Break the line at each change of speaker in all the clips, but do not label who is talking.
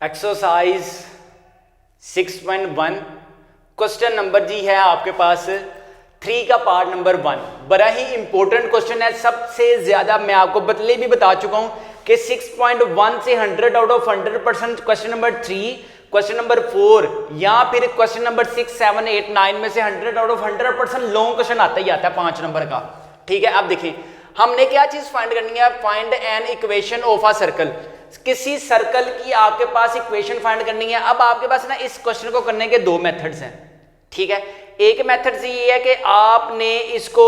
Exercise 6.1 question number जी है आपके पास 3 का पार्ट नंबर 1। बड़ा ही इंपॉर्टेंट क्वेश्चन है, सबसे ज्यादा मैं आपको पहले भी बता चुका हूं कि 6.1 से 100 out of 100% question number 3, question number 4 या फिर क्वेश्चन नंबर 6, 7, 8, 9 में से 100 आउट ऑफ 100% लॉन्ग क्वेश्चन आता ही आता है 5 नंबर का। ठीक है, अब देखिए हमने क्या चीज फाइंड करनी है, find an equation of a circle. किसी सर्कल की आपके पास इक्वेशन फाइंड करनी है। अब आपके पास ना इस क्वेश्चन को करने के दो मेथड्स हैं। ठीक है, एक मेथड ये है कि आपने इसको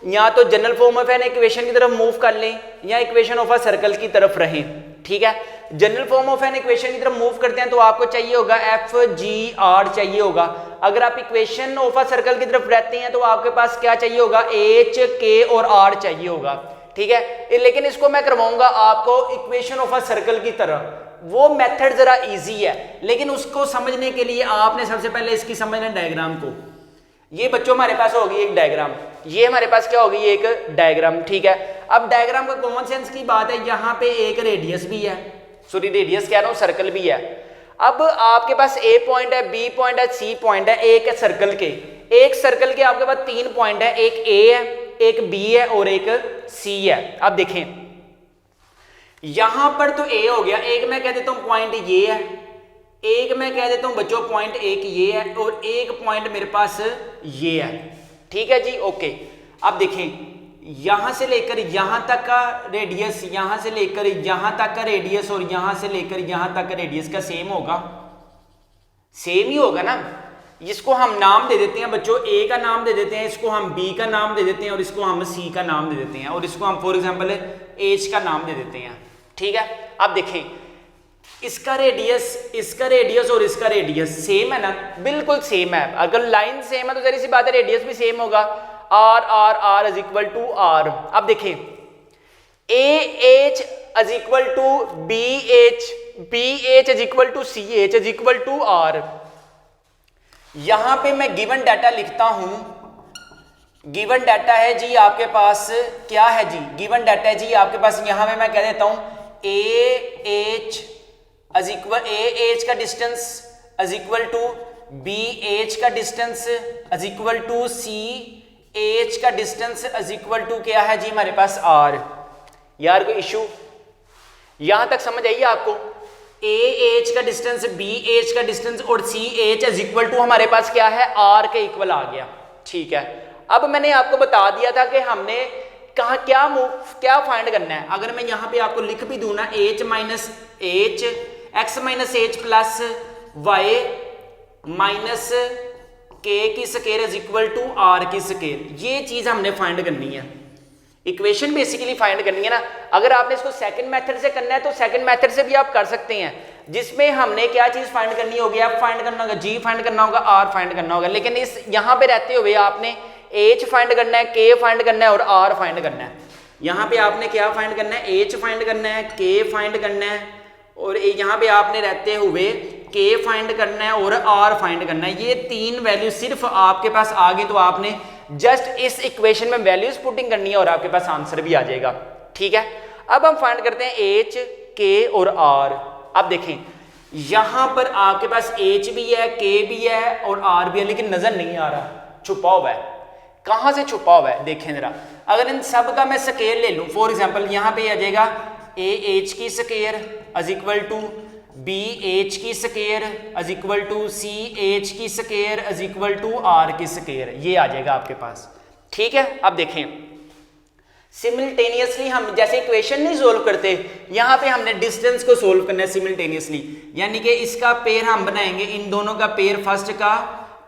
या तो general form of an equation की तरफ मूव कर लें या इक्वेशन ऑफ अ सर्कल की तरफ रहें। ठीक है, general form of an equation की तरफ मूव करते हैं तो आपको चाहिए होगा एफ जी आर चाहिए होगा। अगर आप इक्वेशन ऑफ अ सर्कल की तरफ रहते हैं तो आपके पास क्या चाहिए होगा, एच के और आर चाहिए होगा। ठीक है, लेकिन इसको मैं करवाऊंगा आपको इक्वेशन ऑफ अ सर्कल की तरह। वो मेथड जरा इजी है, लेकिन उसको समझने के लिए आपने सबसे पहले इसकी समझना डायग्राम को। ये बच्चों हमारे पास होगी एक डायग्राम, ये हमारे पास क्या होगी, एक डायग्राम। ठीक है, अब डायग्राम का कॉमन सेंस की बात है, यहाँ पे एक रेडियस भी है, सॉरी रेडियस कह रहा हूं, सर्कल भी है। अब आपके पास ए पॉइंट है, बी पॉइंट है, सी पॉइंट है, एक है सर्कल के। एक सर्कल के आपके पास 3 पॉइंट है, एक ए है, एक बी है और एक सी है। अब देखें यहां पर तो ए हो गया, एक मैं कह देता हूं पॉइंट ये है, एक मैं कह देता हूं बच्चों पॉइंट एक ये है और एक पॉइंट मेरे पास ये है। ठीक है जी, ओके। अब देखें यहां से लेकर यहां तक का रेडियस, यहां से लेकर यहां तक का रेडियस और यहां से लेकर यहां तक का रेडियस का सेम होगा, सेम ही होगा ना। इसको हम नाम दे देते हैं बच्चों, ए का नाम दे देते हैं, इसको हम बी का नाम दे देते हैं और इसको हम सी का नाम दे देते हैं और इसको हम फॉर एग्जांपल एच का नाम दे देते हैं। ठीक है, अब देखें इसका रेडियस और इसका रेडियस सेम है ना, बिल्कुल सेम है। अगर लाइन सेम है तो जरा सी बात है रेडियस भी सेम होगा, R R R is equal to R. अब देखें A H is equal to B H is equal to C H is equal to R. यहां पे मैं गिवन डाटा लिखता हूं, गिवन डाटा है जी आपके पास क्या है जी, गिवन डाटा है जी आपके पास, यहां पे मैं कह देता हूं A H is equal, A H का distance is equal to B H का distance is equal to C H का डिस्टेंस इज इक्वल टू क्या है जी हमारे पास आर। यार कोई इशू यहां तक समझ आइए आपको, ए एच का डिस्टेंस, बी एच का डिस्टेंस और C H is equal to हमारे पास क्या है, आर के इक्वल आ गया। ठीक है, अब मैंने आपको बता दिया था कि हमने कहा क्या फाइंड करना है। अगर मैं यहां पे आपको लिख भी दूं ना, H minus H, X minus H plus Y minus के की square is equal to R की स्केयर, ये चीज हमने फाइंड करनी है। इक्वेशन बेसिकली फाइंड करनी है ना। अगर आपने इसको सेकंड मेथड से करना है तो सेकंड मेथड से भी आप कर सकते हैं, जिसमें हमने क्या चीज फाइंड करनी होगी, एफ फाइंड करना होगा, जी फाइंड करना होगा, आर फाइंड करना होगा। लेकिन इस यहां पे रहते हुए आपने एच फाइंड करना है, के फाइंड करना है और आर फाइंड करना है। यहां पे आपने क्या फाइंड करना है, एच फाइंड करना है, के फाइंड करना है और यहां पे आपने रहते हुए के फाइंड करना है और आर फाइंड करना है। ये 3 वैल्यू सिर्फ आपके पास आ गई तो आपने जस्ट इस इक्वेशन में वैल्यूज पुटिंग करनी है और आपके पास आंसर भी आ जाएगा। ठीक है, अब हम फाइंड करते हैं एच, के और आर। अब देखें यहां पर आपके पास एच भी है, के भी है और आर भी है, लेकिन नजर नहीं आ रहा, छुपा हुआ है। कहां से छुपा हुआ है देखें जरा। अगर इन सब का मैं स्केयर ले लूं, फॉर एग्जांपल यहां पे आ जाएगा ए एच की square is equal to B H की square is equal to C H की square is equal to R की स्केयर, ये आ जाएगा आपके पास। ठीक है, अब देखें सिमिल्टेनियसली हम जैसे इक्वेशन नहीं सोल्व करते, यहां पे हमने डिस्टेंस को सोल्व करना है सिमिल्टेनियसली, यानी कि इसका पेयर हम बनाएंगे, इन दोनों का पेयर फर्स्ट का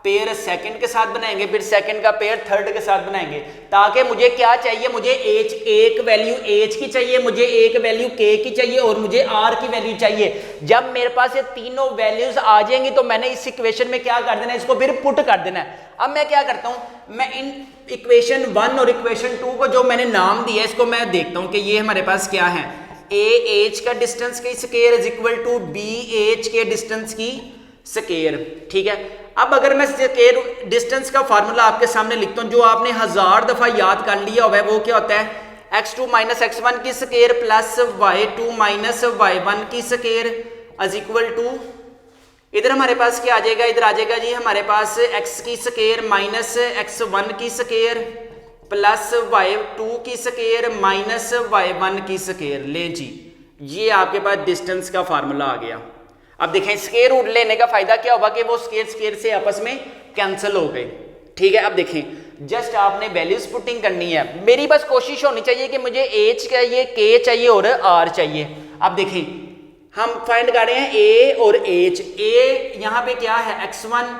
पेयर सेकंड के साथ बनाएंगे, फिर सेकंड का पेयर थर्ड के साथ बनाएंगे, ताकि मुझे क्या चाहिए, मुझे एच, एक वैल्यू एच की चाहिए, मुझे एक वैल्यू के की चाहिए और मुझे आर की वैल्यू चाहिए। जब मेरे पास ये तीनों वैल्यूज आ जाएंगी तो मैंने इस इक्वेशन में क्या कर देना है, इसको फिर पुट कर देना है। अब मैं क्या करता हूं, मैं इन इक्वेशन 1 और इक्वेशन 2 को जो मैंने नाम दिया इसको मैं देखता हूं कि ये हमारे पास क्या है, ए एच का डिस्टेंस की square is equal to B H के डिस्टेंस की स्केयर। ठीक है, अब अगर मैं स्केयर डिस्टेंस का फार्मूला आपके सामने लिखता हूं जो आपने 1000 दफा याद कर लिया हुआ है, वो क्या होता है, x2 माइनस x1 की square plus y2 minus y1 की स्केयर इज इक्वल टू, इधर हमारे पास क्या आ जाएगा, इधर आ जाएगा जी हमारे पास x की स्केयर माइनस x1 की स्केयर प्लस y2 की स्केयर माइनस y1 की स्केयर। ले जी, ये आपके पास डिस्टेंस का फार्मूला आ गया। अब देखें स्केयर रूट लेने का फायदा क्या होगा कि वो स्केयर स्केयर से आपस में कैंसिल हो गए। ठीक है, अब देखें जस्ट आपने वैल्यूज पुटिंग करनी है। मेरी बस कोशिश होनी चाहिए कि मुझे h चाहिए, k चाहिए और r चाहिए। अब देखें हम फाइंड कर रहे हैं a और h। a यहाँ पे क्या है x1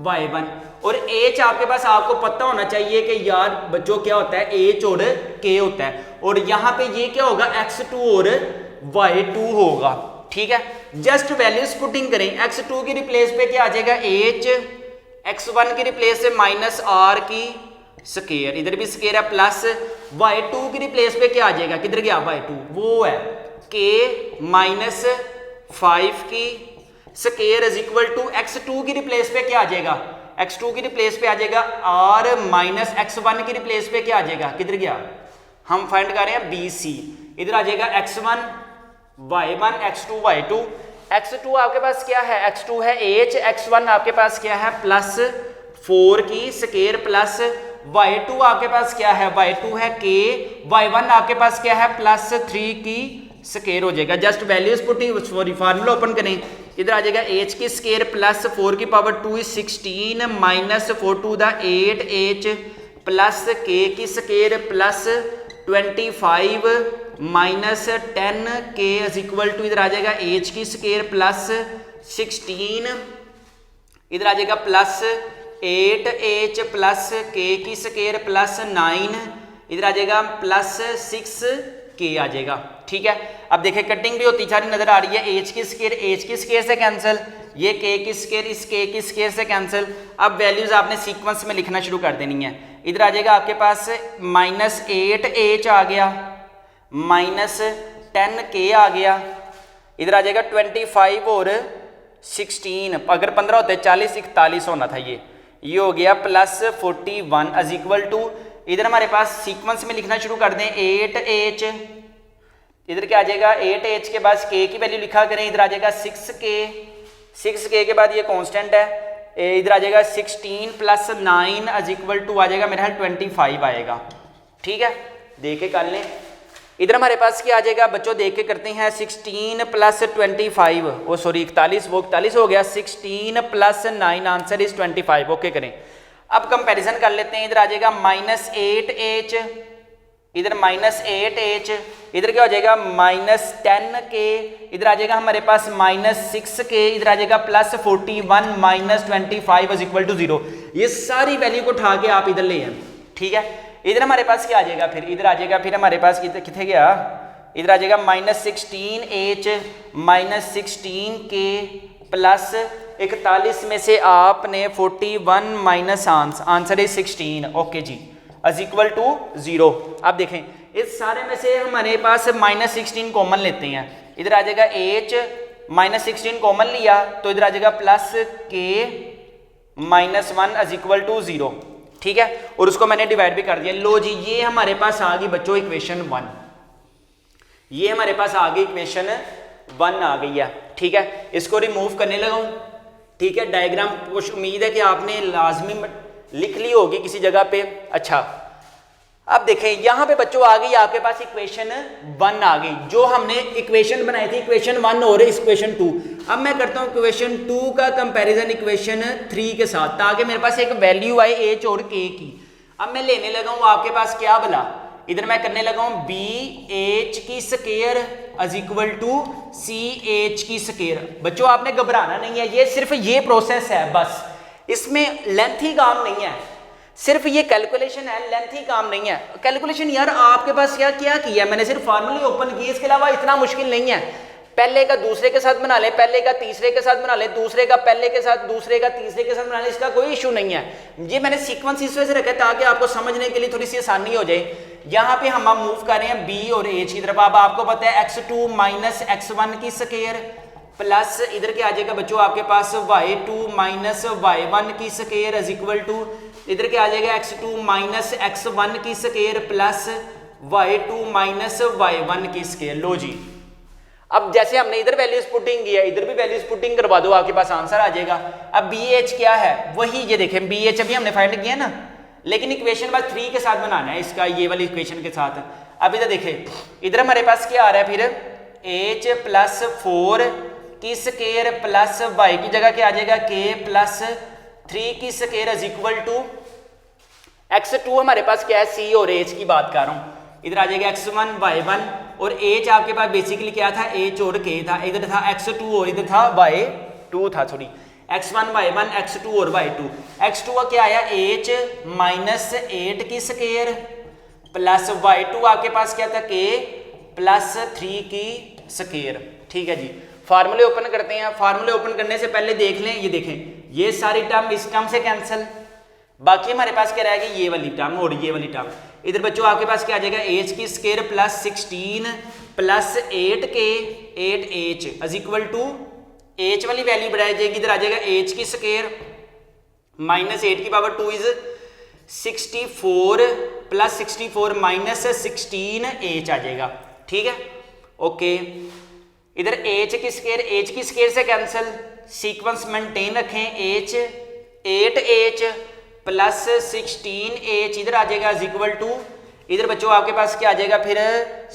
y1 और h आपके पास आपको पता होना चाहिए कि यार बच्चों क्या होता है h और k होता है, और यहाँ पे ये क्या होगा x2 और y2 होगा। ठीक है, जस्ट वैल्यूज पुटिंग करें। x2 की रिप्लेस पे क्या आ जाएगा h, x1 की रिप्लेस से माइनस r की स्केयर, इधर भी स्केयर है, प्लस y2 की रिप्लेस पे क्या आ जाएगा, किधर गया y2, वो है k माइनस 5 की square is equal to x2 की रिप्लेस पे क्या आ जाएगा, x2 की रिप्लेस पे आ जाएगा r माइनस x1 की रिप्लेस पे क्या आ जाएगा, किधर गया, हम फाइंड कर रहे हैं bc, इधर आ जाएगा x1 y1 x2 y2। x2 आपके पास क्या है, x2 है h, x1 आपके पास क्या है प्लस 4 की स्केयर प्लस y2 आपके पास क्या है, y2 है k, y1 आपके पास क्या है प्लस 3 की स्केयर हो जाएगा। Just values putting, sorry formula open करें, इधर आ जाएगा h की स्केयर प्लस 4 की power 2 is 16 minus 4 to the 8 h plus k की square plus 25 minus 10 k is equal to, इधर आ जाएगा h की स्केयर प्लस 16, इधर आ जाएगा प्लस 8 h प्लस k की स्केयर प्लस 9, इधर आ जाएगा प्लस 6 k आ जाएगा। ठीक है, अब देखें कटिंग भी होती सारी नजर आ रही है, h की स्केयर से कैंसिल, ये k की स्केयर इस k की स्केयर से कैंसिल। अब वैल्यूज आपने सीक्वेंस में लिखना शुरू कर देनी है। इधर आ जाएगा आपके पास माइनस 8 h आ गया, माइनस 10 k आ गया, इधर आ जाएगा 25 और 16, अगर 15 होते 40 41 होना था, ये हो गया प्लस 41 इज इक्वल टू, इधर हमारे पास सीक्वेंस में लिखना शुरू कर दें 8h, इधर क्या आ जाएगा 8h के बाद k की वैल्यू लिखा करें, इधर आ जाएगा 6k के बाद ये कांस्टेंट है, इधर आ जाएगा 16 प्लस 9 इज इक्वल टू आ जाएगा मेरा 25 आएगा। ठीक है, देख के कर लें, इधर हमारे पास क्या आ जाएगा बच्चों, देख के करते हैं 16 प्लस 25, वो सॉरी 41, वो 41 हो गया, 16 प्लस 9 आंसर इज 25। ओके करें, अब कंपैरिजन कर लेते हैं, इधर आ जाएगा माइनस 8h, इधर माइनस 8h, इधर क्या हो जाएगा माइनस 10k, इधर आ जाएगा हमारे पास माइनस 6k, इधर आ जाएगा plus 41 minus 25 is equal to 0। ये सारी वैल्यू को उठा के आप इधर ले आए। ठीक है, इधर हमारे पास क्या आ जाएगा, फिर इधर आ जाएगा, फिर हमारे पास कितने गया, इधर आ जाएगा minus 16h minus 16k plus 41 में से आपने 41 माइनस आंसर इज 16। ओके जी, इज इक्वल टू 0। अब देखें इस सारे में से हमारे पास माइनस 16 कॉमन लेते हैं, इधर आ जाएगा h माइनस 16 कॉमन लिया तो इधर आ जाएगा plus k minus 1 is equal to 0। ठीक है, और उसको मैंने डिवाइड भी कर दिया। लो जी, ये हमारे पास आ गई बच्चों इक्वेशन 1, ये हमारे पास आ गई इक्वेशन 1 आ गई है। ठीक है, इसको रिमूव करने लगा हूं। ठीक है, डायग्राम कुछ उम्मीद है कि आपने लाजमी लिख ली होगी किसी जगह पे। अच्छा, अब देखें यहाँ पे बच्चों आ गई आपके पास इक्वेशन 1 आ गई, जो हमने इक्वेशन बनाई थी इक्वेशन 1 और इक्वेशन 2। अब मैं करता हूँ इक्वेशन 2 का कंपैरिजन इक्वेशन 3 के साथ, ताकि मेरे पास एक वैल्यू आए h और k की। अब मैं लेने लगा हूँ आपके पास क्या भला, इधर मैं करने लगा हूँ bh की square is equal to ch की स्केयर। बच्चों आपने घबराना नहीं है, ये सिर्फ ये प्रोसेस है बस, इसमें लेंथी काम नहीं है, सिर्फ ये कैलकुलेशन है, लेंथी काम नहीं है। कैलकुलेशन यार आपके पास क्या क्या किया, मैंने सिर्फ फार्मूले ओपन किए, इसके अलावा इतना मुश्किल नहीं है। पहले का दूसरे के साथ बना ले, पहले का तीसरे के साथ बना ले, दूसरे का पहले के साथ, दूसरे का तीसरे के साथ बना ले, इसका कोई इशू नहीं है। ये मैंने सीक्वेंस इस वजह से रखा है ताकि आपको समझने के लिए थोड़ी सी आसानी हो जाए। यहाँ पे हम मूव कर रहे हैं b और h की तरफ। अब आपको पता है x2 माइनस x1 की स्केयर प्लस इधर क्या आ जाएगा बच्चों आपके पास y2 माइनस y1 की स्केयर इज इक्वल टू, इधर क्या आ जाएगा x2 माइनस x1 की square plus y2 minus y1 की स्केयर। लो जी, अब जैसे हमने इधर वैल्यूज पुटिंग किया, इधर भी वैल्यूज पुटिंग करवा दो, आपके पास आंसर आ जाएगा। अब बी एच क्या है, वही ये देखें, बी एच अभी हमने फाइंड किया ना, लेकिन इक्वेशन बस 3 के साथ बनाना है इसका, ये वाली इक्वेशन के साथ। अब इधर देखें, इधर हमारे पास क्या आ रहा है, फिर एच प्लस 4 की स्केयर प्लस वाई की जगह क्या आ जाएगा, के प्लस 3 की square is equal to x2 हमारे पास क्या है, सी और एच की बात कर रहा हूँ, इधर आ जाएगा x1 y1 और एच आपके पास बेसिकली क्या था, एच और के था, इधर था x2 और इधर था y2 था, सॉरी x1 y1 x2 और y2। x2 का क्या आया, h माइनस 8 की स्केयर प्लस y2 आपके पास क्या था, k प्लस 3 की स्केयर। ठीक है जी, फार्मूले ओपन करते हैं। फार्मूले ओपन करने से पहले देख लें, ये देखें, ये सारी टर्म इस टर्म से कैंसिल, बाकी हमारे पास क्या रहेगा, ये वाली टर्म और ये वाली टर्म। इधर बच्चों आपके पास क्या आ जाएगा, एच की square plus 16 plus 8k 8h is equal to H वाली वैल्यू बढ़ाई जाएगी, इधर आ जाएगा एच की स्केयर माइनस 8 की power 2 is 64 plus 64 minus 16h आ जाएगा। ठीक है, ओके। इधर एच की स्केयर से कैंसिल, सीक्वेंस मेंटेन रखें, एच 8h प्लस 16h इधर आ जाएगा इज इक्वल टू, इधर बच्चों आपके पास क्या आ जाएगा, फिर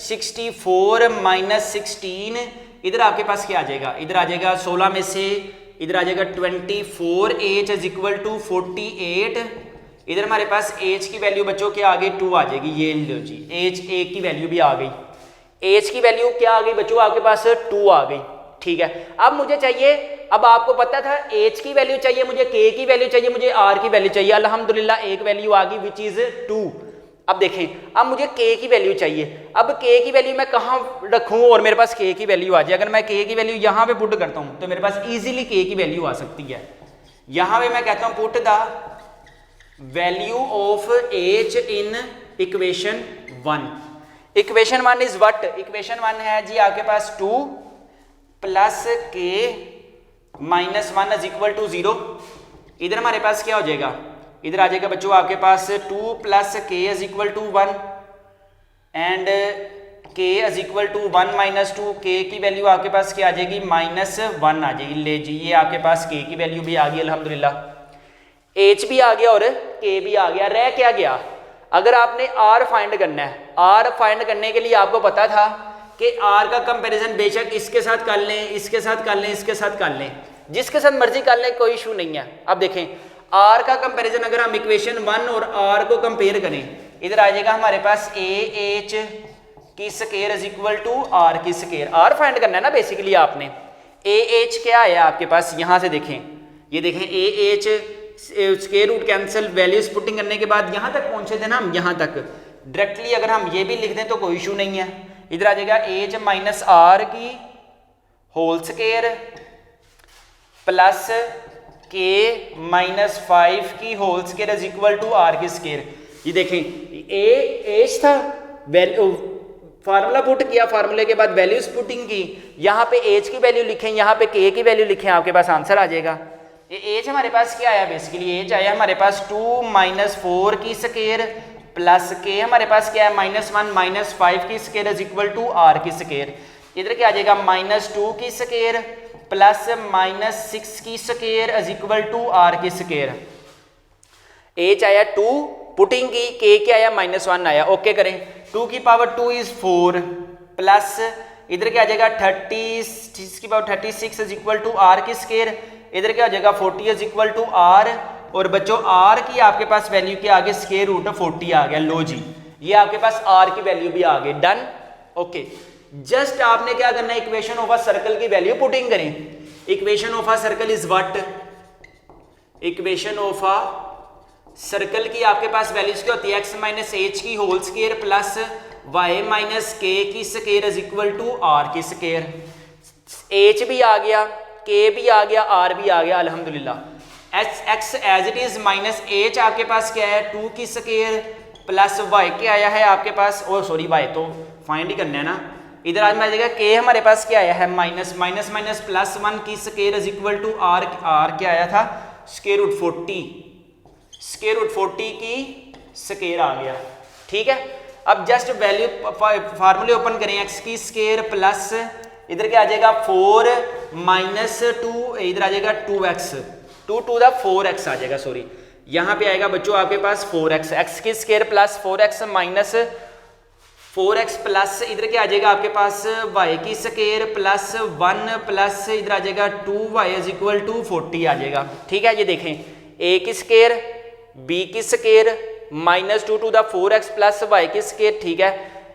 64 माइनस 16 इधर आपके पास क्या आ जाएगा, इधर आ जाएगा 16 में से इधर आ जाएगा 24h इज इक्वल टू 48। इधर हमारे पास h की वैल्यू बच्चों क्या आ गई, 2 आ जाएगी, ये लो जी, h की वैल्यू भी आ गई, h की वैल्यू क्या आ गई बच्चों आपके पास 2 आ गई। ठीक है, अब मुझे चाहिए, अब आपको पता था h की वैल्यू चाहिए, मुझे k की वैल्यू चाहिए, मुझे r की वैल्यू चाहिए, अल्हम्दुलिल्लाह एक वैल्यू आ गई विच इज 2। अब देखें, अब मुझे k की वैल्यू चाहिए, अब k की वैल्यू मैं कहाँ रखूँ और मेरे पास k की वैल्यू आ जाए। अगर मैं k की वैल्यू यहाँ पे पुट करता हूँ तो मेरे पास इजीली k की वैल्यू आ सकती है। यहाँ पे मैं कहता हूँ put the value of h in equation 1। Equation 1 is what, equation 1 है जी आपके पास 2 plus k minus 1 is equal to 0। इधर हमारे पास क्या हो जाएगा, इधर आ जाएगा बच्चों आपके पास 2 plus k is equal to 1 and k is equal to 1 minus 2, k की वैल्यू आपके पास क्या आ जाएगी, माइनस 1 आ जाएगी। ले जी, ये आपके पास k की वैल्यू भी आ गई अल्हम्दुलिल्लाह, h भी आ गया और k भी आ गया। रह क्या गया, अगर आपने r फाइंड करना है, r फाइंड करने के लिए आपको पता था कि r का कंपैरिजन बेशक इसके साथ कर लें, इसके साथ कर लें, इसके साथ कर लें, जिसके साथ मर्जी कर लें, कोई इशू नहीं है। अब देखें r का कंपैरिजन अगर हम इक्वेशन 1 और r को कंपेयर करें, इधर आ जाएगा हमारे पास ah की square is equal to r की स्केयर। r फाइंड करना है ना बेसिकली आपने, ah क्या है आपके पास, यहाँ से देखें, ये देखें ah square root cancel, values putting करने के बाद यहाँ तक पहुंचे थे ना हम, यहाँ तक डायरेक्टली अगर हम ये भी लिख दें तो कोई इशू नहीं है। इधर आ जाएगा h माइनस r की whole square plus k minus 5 की whole square is equal to r की स्क्वायर। ये देखें h था, वैल्यू फार्मूला पुट किया, फार्मूले के बाद वैल्यूज पुटिंग की, यहाँ पे h की वैल्यू लिखें, यहाँ पे k की वैल्यू लिखें, आपके पास आंसर आ जाएगा। ये h हमारे पास क्या आया, बेसिकली h आया हमारे पास 2 माइनस 4 की स्क्वायर प्लस k हमारे पास क्या है माइनस 1 माइनस 5 की square is equal to r की स्क्वायर। इधर क्या आ जाएगा माइनस 2 की स्क्वायर प्लस माइनस 6 की square is equal to r की स्क्वायर। h आया 2 पुटिंग की, k क्या आया माइनस 1 आया। ओके करें, 2 की पावर 2 इज 4 प्लस इधर क्या आ जाएगा 30 की power 36 is equal to r की स्क्वायर। इधर क्या हो जाएगा 40 इज इक्वल टू r, और बच्चों r की आपके पास वैल्यू के आगे स्क्वायर रूट 40 आ गया। लो जी, ये आपके पास r की वैल्यू भी आ गई। Done, okay. जस्ट आपने क्या करना है, इक्वेशन ऑफ अ सर्कल की वैल्यू पुटिंग करें। Equation of a circle is what, equation of a circle की आपके पास वैल्यूज क्या होती है, x माइनस एच की whole square plus y minus के की square is equal to r की स्क्वायर। h भी आ गया, k भी आ गया, r भी आ गया अल्हम्दुलिल्लाह। x as it is minus h आपके पास क्या है 2 की स्क्वायर प्लस y क्या आया है आपके पास, ओ सॉरी y तो फाइंड ही करना है ना। इधर आज मैं k हमारे पास क्या आया है माइनस माइनस माइनस प्लस 1 की square is equal to r क्या आया था स्क्वायर रूट 40, स्क्वायर रूट 40 की स्क्वायर आ गया। ठीक है, अब जस्ट वैल्यू फार्मूले ओपन करें, x की स्क्वायर प्लस इधर क्या आ जाएगा 4 माइनस 2, इधर आ जाएगा 2x, 2 टू द 4x आ जाएगा, सॉरी यहाँ पे आएगा बच्चों आपके पास 4x, x की square plus 4x minus 4x plus इधर क्या आ जाएगा आपके पास y की स्क्वायर प्लस 1 प्लस इधर आ जाएगा 2y इज इक्वल टू 40 आ जाएगा। ठीक है, ये देखें a की स्क्वायर b की square minus 2 to the 4x plus y की स्क्वायर। ठीक है,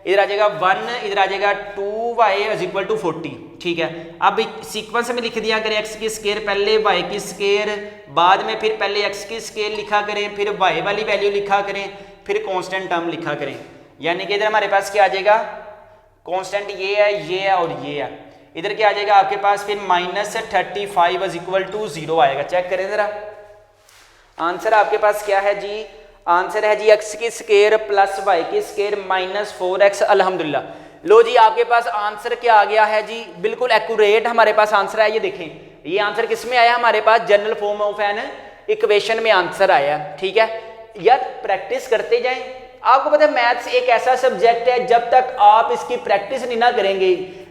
इधर आ जाएगा 1, इधर आ जाएगा 2y इज इक्वल टू 40। ठीक है, अब सीक्वेंस में लिख दिया करें x की स्क्वायर पहले y की स्क्वायर बाद में फिर पहले x की स्क्वायर लिखा करें फिर y वाली वैल्यू लिखा करें फिर कांस्टेंट टर्म लिखा करें, यानी कि इधर हमारे पास क्या आ जाएगा कांस्टेंट ये है और ये है। इधर क्या आ जाएगा आपके पास फिर माइनस 35 इज इक्वल टू 0 आएगा। चेक करें जरा आंसर आपके पास क्या है जी, आंसर है जी x की स्क्वायर प्लस y की स्क्वायर माइनस 4x। अल्हम्दुलिल्लाह लो जी आपके पास आंसर क्या आ गया है जी, बिल्कुल एक्यूरेट हमारे पास आंसर है। ये देखें ये आंसर किस में आया हमारे पास, general form of an equation में आंसर आया। ठीक है यार, प्रैक्टिस करते जाएं। आपको पता है मैथ्स एक ऐसा सब्जेक्ट है जब तक आप इसकी प्रैक्टिस नहीं ना करेंगे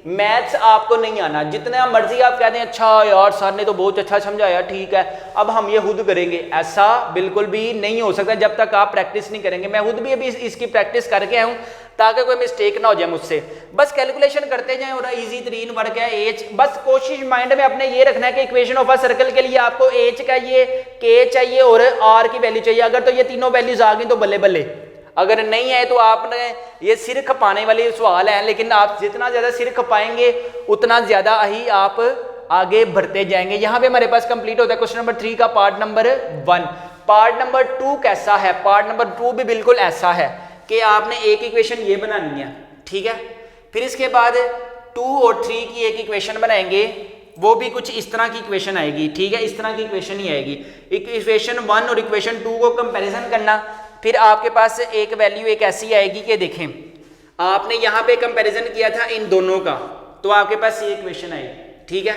मैथ्स आपको नहीं आना। जितना मर्जी आप कहते हैं अच्छा यार सर ने तो बहुत अच्छा समझाया ठीक है अब हम ये खुद करेंगे, ऐसा बिल्कुल भी नहीं हो सकता जब तक आप प्रैक्टिस नहीं करेंगे। मैं खुद भी अभी इसकी प्रैक्टिस करके आया हूँ ताकि कोई मिस्टेक ना हो जाए मुझसे। बस कैलकुलेशन करते जाएं और इजी तरीन वर्क है एच। बस कोशिश माइंड में अपने ये रखना है कि इक्वेशन ऑफ अ सर्कल के लिए आपको एच चाहिए, के चाहिए और आर की वैल्यू चाहिए। अगर तो ये तीनों वैल्यूज आ गई तो बल्ले बल्ले, अगर नहीं है तो आपने ये सिर खपाने वाले सवाल हैं, लेकिन आप जितना ज्यादा सिर खपाएंगे उतना ज्यादा ही आप आगे बढ़ते जाएंगे। यहाँ पे हमारे पास कंप्लीट होता है क्वेश्चन नंबर 3 का पार्ट नंबर 1। पार्ट नंबर 2 कैसा है, पार्ट नंबर 2 भी बिल्कुल ऐसा है कि आपने एक इक्वेशन ये बनानी है। ठीक है, फिर इसके बाद 2 और 3 की एक इक्वेशन बनाएंगे, वो भी कुछ इस तरह की इक्वेशन आएगी। ठीक है, इस तरह की इक्वेशन ही आएगी। इक्वेशन 1 और इक्वेशन 2 को कंपैरिजन करना, फिर आपके पास एक वैल्यू एक ऐसी आएगी कि देखें आपने यहाँ पे कंपैरिजन किया था इन दोनों का तो आपके पास ये इक्वेशन आएगी। ठीक है,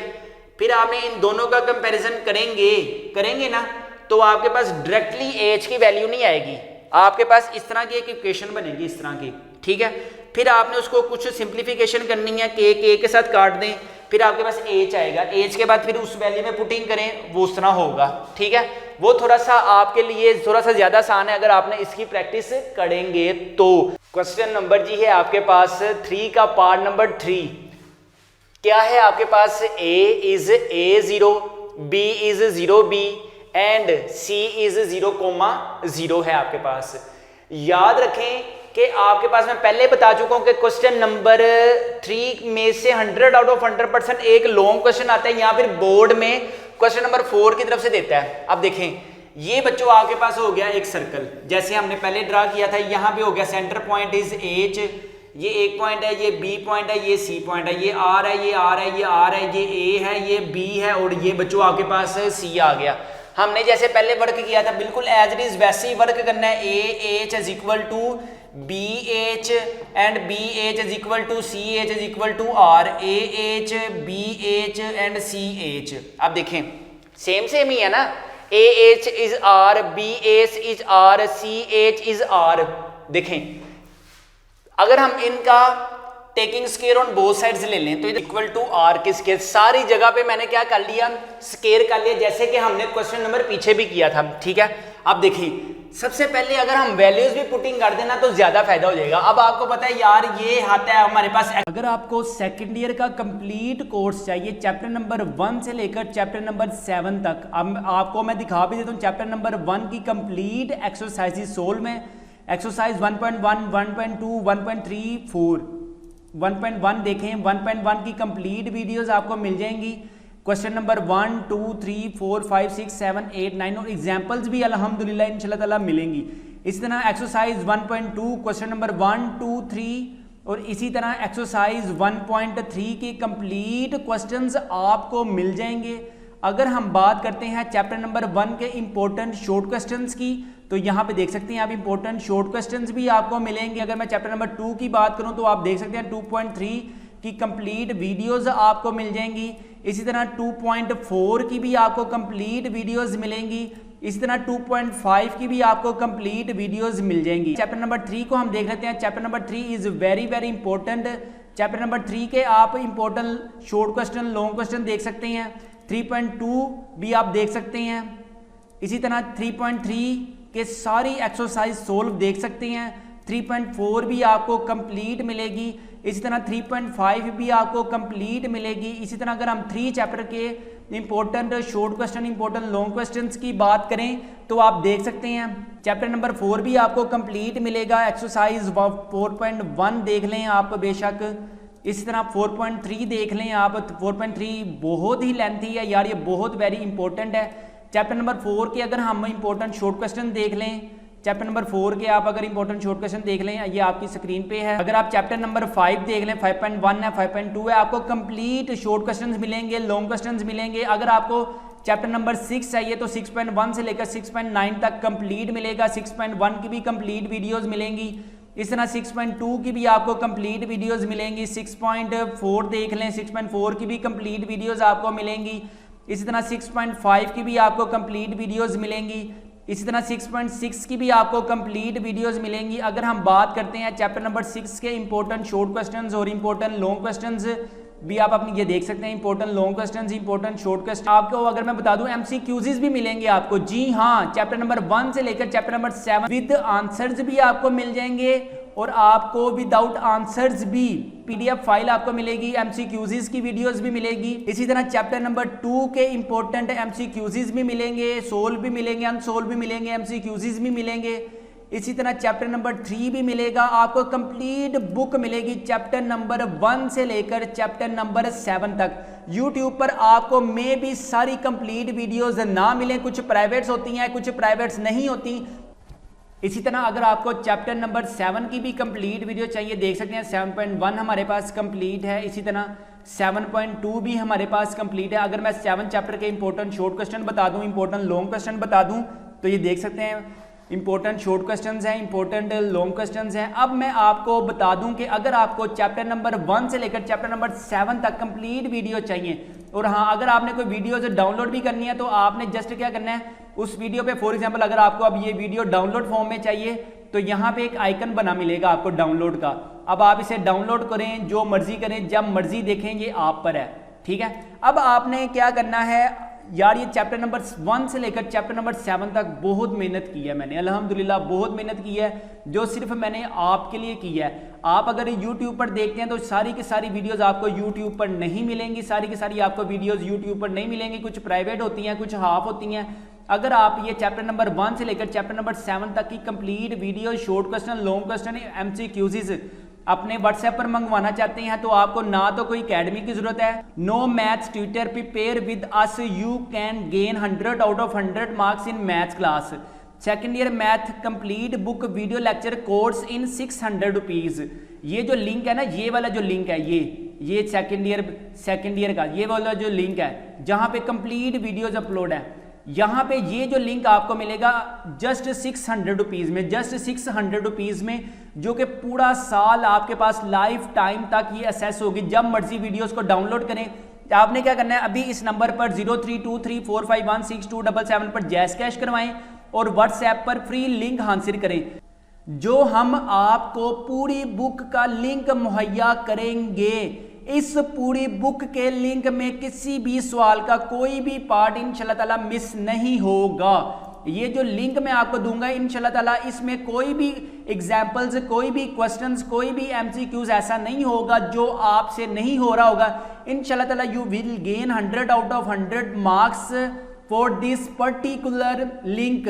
फिर आपने इन दोनों का कंपैरिजन करेंगे ना तो आपके पास डायरेक्टली एच की वैल्यू नहीं आएगी, आपके पास इस तरह की एक इक्वेशन बनेगी इस तरह की। ठीक है, फिर आपने उसको कुछ सिंप्लीफिकेशन करनी है, के के साथ काट दें, फिर आपके पास एच आएगा, एच के बाद फिर उस वैल्यू में पुटिंग करें वो उस तरह होगा। ठीक है, वो थोड़ा सा आपके लिए थोड़ा सा ज्यादा आसान है अगर आपने इसकी प्रैक्टिस करेंगे तो। क्वेश्चन नंबर जी है आपके पास 3 का पार्ट नंबर 3। क्या है आपके पास, a is a0, b is 0b and c is 0,0 है आपके पास। याद रखें कि आपके पास मैं पहले बता चुका हूं कि क्वेश्चन नंबर 3 में से 100 आउट ऑफ 100% एक लॉन्ग क्वेश्चन आता है या फिर बोर्ड में क्वेश्चन नंबर 4 की तरफ से देता है। अब देखें ये बच्चों आपके पास हो गया एक सर्कल जैसे हमने पहले ड्रा किया था, यहाँ पे हो गया सेंटर पॉइंट इज एच, ये एक पॉइंट है, ये बी पॉइंट है, ये सी पॉइंट है, ये आर है, ये आर है, ये आर है, ये ए है, ये बी है और ये बच्चों आपके पास सी आ गया। हमने जैसे पहले वर्क किया था बिल्कुल एज इट इज वैसे ही वर्क करना है। A H is equal to B H and B H is equal to C H is equal to R, A H B H and C H. अब देखें same ही है ना, A H is R, B H is R, C H is R. देखें अगर हम इनका taking square on both sides ले लें तो इक्वल टू आर की स्केयर, सारी जगह पे मैंने क्या कर लिया स्केयर कर लिया जैसे कि हमने क्वेश्चन नंबर पीछे भी किया था। ठीक है, अब देखिए सबसे पहले अगर हम वैल्यूज भी पुटिंग कर देना तो ज्यादा फायदा हो जाएगा। अब आपको पता है यार ये आता है हमारे पास, अगर आपको सेकंड ईयर का कंप्लीट कोर्स चाहिए चैप्टर नंबर 1 से लेकर चैप्टर नंबर 7 तक, अब आपको मैं दिखा भी देता हूँ चैप्टर नंबर 1 की कंप्लीट एक्सरसाइजेज सोल्व में, एक्सरसाइज 1.1, 1.2, 1.3, 4, 1.1 देखें, 1.1 की कंप्लीट वीडियोस आपको मिल जाएंगी। क्वेश्चन नंबर 1, 2, 3, 4, 5, 6, 7, 8, 9 और एग्जाम्पल्स भी अल्हम्दुलिल्लाह इंशाल्लाह ताला मिलेंगी। इसी तरह एक्सरसाइज 1.2 क्वेश्चन नंबर 1, 2, 3 और इसी तरह एक्सरसाइज 1.3 के कंप्लीट क्वेश्चंस आपको मिल जाएंगे। अगर हम बात करते हैं चैप्टर नंबर 1 के इंपॉर्टेंट शॉर्ट क्वेश्चंस की तो यहाँ पे देख सकते हैं आप इंपॉर्टेंट शॉर्ट क्वेश्चंस भी आपको मिलेंगे। अगर मैं चैप्टर नंबर 2 की बात करूँ तो आप देख सकते हैं 2.3 की कंप्लीट वीडियोस आपको मिल जाएंगी। इसी तरह 2.4 की भी आपको कंप्लीट वीडियोस मिलेंगी। इसी तरह 2.5 की भी आपको कंप्लीट वीडियोस मिल जाएंगी। चैप्टर नंबर 3 को हम देख लेते हैं। Chapter number 3 is very important chapter number 3 के आप important short question, long question देख सकते हैं। 3.2 भी आप देख सकते हैं। इसी तरह 3.3 के सारी एक्सरसाइज सोल्व देख सकते हैं। 3.4 भी आपको कंप्लीट मिलेगी। इसी तरह 3.5 भी आपको कंप्लीट मिलेगी। इसी तरह अगर हम 3 चैप्टर के important short question, important long questions की बात करें तो आप देख सकते हैं चैप्टर नंबर 4 भी आपको कंप्लीट मिलेगा। एक्सरसाइज 4.1 देख लें आप बेशक। इसी तरह 4.3 देख लें आप। 4.3 बहुत ही लेंथी है यार, ये बहुत वेरी इंपॉर्टेंट है। चैप्टर नंबर 4 के अगर हम इंपॉर्टेंट शॉर्ट क्वेश्चन देख लें, चैप्टर नंबर 4 के आप अगर इंपॉर्टेंट शॉर्ट क्वेश्चन देख लें, ये आपकी स्क्रीन पे है। अगर आप चैप्टर नंबर 5 देख लें, 5.1 है, 5.2 है, आपको कंप्लीट शॉर्ट क्वेश्चंस मिलेंगे, लॉन्ग क्वेश्चंस मिलेंगे। अगर आपको चैप्टर नंबर 6 चाहिए तो 6.1 से लेकर 6.9 तक कंप्लीट मिलेगा। 6.1 की भी कंप्लीट वीडियोस मिलेंगी। इस तरह 6.2 की भी आपको कंप्लीट वीडियोस मिलेंगी। 6.4 देख लें, 6.4 की भी कंप्लीट वीडियोस आपको मिलेंगी। इसी तरह 6.5 की भी आपको कंप्लीट वीडियोस मिलेंगी। इसी तरह 6.6 की भी आपको कंप्लीट वीडियोस मिलेंगी। अगर हम बात करते हैं चैप्टर नंबर 6 के इंपॉर्टेंट शॉर्ट क्वेश्चंस और इंपॉर्टेंट लॉन्ग क्वेश्चंस भी आप अपनी ये देख सकते हैं। Important long questions, important short question आपको अगर मैं बता दूं एमसीक्यूज भी मिलेंगे आपको। जी हाँ, चैप्टर नंबर 1 से लेकर चैप्टर नंबर 7 विद आंसर्स भी आपको मिल जाएंगे और आपको विदाउट आंसर्स भी पीडीएफ फाइल आपको मिलेगी। एमसीक्यूज की वीडियोस भी मिलेगी। इसी तरह चैप्टर नंबर 2 के इंपॉर्टेंट एमसीक्यूज भी मिलेंगे, सोल्व भी मिलेंगे, अनसोल्व भी मिलेंगे, एमसीक्यूज भी मिलेंगे। इसी तरह चैप्टर नंबर 3 भी मिलेगा आपको। कंप्लीट बुक मिलेगी चैप्टर नंबर 1 से लेकर चैप्टर नंबर 7 तक। यूट्यूब पर आपको मे भी सारी कंप्लीट वीडियोस ना मिले, कुछ प्राइवेट्स होती हैं, कुछ प्राइवेट्स नहीं होती। इसी तरह अगर आपको चैप्टर नंबर 7 की भी कंप्लीट वीडियो चाहिए, देख सकते हैं 7.1 हमारे पास कंप्लीट है। इसी तरह 7.2 भी हमारे पास कंप्लीट है। अगर मैं 7 चैप्टर के इंपॉर्टेंट शॉर्ट क्वेश्चन बता दूं, इंपॉर्टेंट लॉन्ग क्वेश्चन बता दूं, तो ये देख सकते हैं इंपॉर्टेंट शॉर्ट क्वेश्चंस हैं, इंपॉर्टेंट लॉन्ग क्वेश्चंस हैं। अब मैं आपको बता दूं कि अगर आपको चैप्टर नंबर 1 से लेकर चैप्टर नंबर 7 तक कंप्लीट वीडियो चाहिए, और हाँ अगर आपने कोई वीडियोज डाउनलोड भी करनी है तो आपने जस्ट क्या करना है, उस वीडियो पे फॉर एग्जांपल अगर आपको अब ये वीडियो डाउनलोड फॉर्म में चाहिए तो यहाँ पे एक आइकन बना मिलेगा आपको डाउनलोड का। अब आप इसे डाउनलोड करें, जो मर्जी करें, जब मर्जी देखें, ये आप पर है। ठीक है, अब आपने क्या करना है यार, ये चैप्टर नंबर 1 से लेकर चैप्टर नंबर 7 तक बहुत मेहनत की है मैंने, अल्हम्दुलिल्लाह बहुत मेहनत की है, जो सिर्फ मैंने आपके लिए की है। आप अगर यूट्यूब पर देखते हैं तो सारी की सारी वीडियोस आपको यूट्यूब पर नहीं मिलेंगी, सारी की सारी आपको वीडियोस यूट्यूब पर नहीं मिलेंगी, कुछ प्राइवेट होती हैं, कुछ हाफ होती हैं। अगर आप ये चैप्टर नंबर 1 से लेकर चैप्टर नंबर 7 तक की complete video, short question, long question, MCQs अपने व्हाट्सएप पर मंगवाना चाहते हैं तो आपको ना तो कोई अकेडमी की जरूरत है, no maths tutor, prepare with us, you can gain 100 out of 100 marks in maths class, second year math complete book video lecture course in 600 rupees. ये जो लिंक है ना, ये वाला जो लिंक है, ये सेकेंड ईयर का ये वाला जो लिंक है जहाँ पे कंप्लीट वीडियोज अपलोड है, यहाँ पे ये जो लिंक आपको मिलेगा जस्ट 600 रुपीज में, जस्ट 600 रुपीज में, जो कि पूरा साल आपके पास लाइफ टाइम तक ये एक्सेस होगी। जब मर्जी वीडियोस को डाउनलोड करें। आपने क्या करना है, अभी इस नंबर पर 0323451677 पर जैस कैश करवाएं और व्हाट्सएप पर फ्री लिंक हासिल करें, जो हम आपको पूरी बुक का लिंक मुहैया करेंगे। इस पूरी बुक के लिंक में किसी भी सवाल का कोई भी पार्ट इंशाल्लाह ताला मिस नहीं होगा। ये जो लिंक मैं आपको दूंगा इंशाल्लाह ताला, इसमें कोई भी एग्जाम्पल्स, कोई भी क्वेश्चंस, कोई भी एमसीक्यूज ऐसा नहीं होगा जो आपसे नहीं हो रहा होगा। इंशाल्लाह ताला you will gain 100 out of 100 marks for this particular link.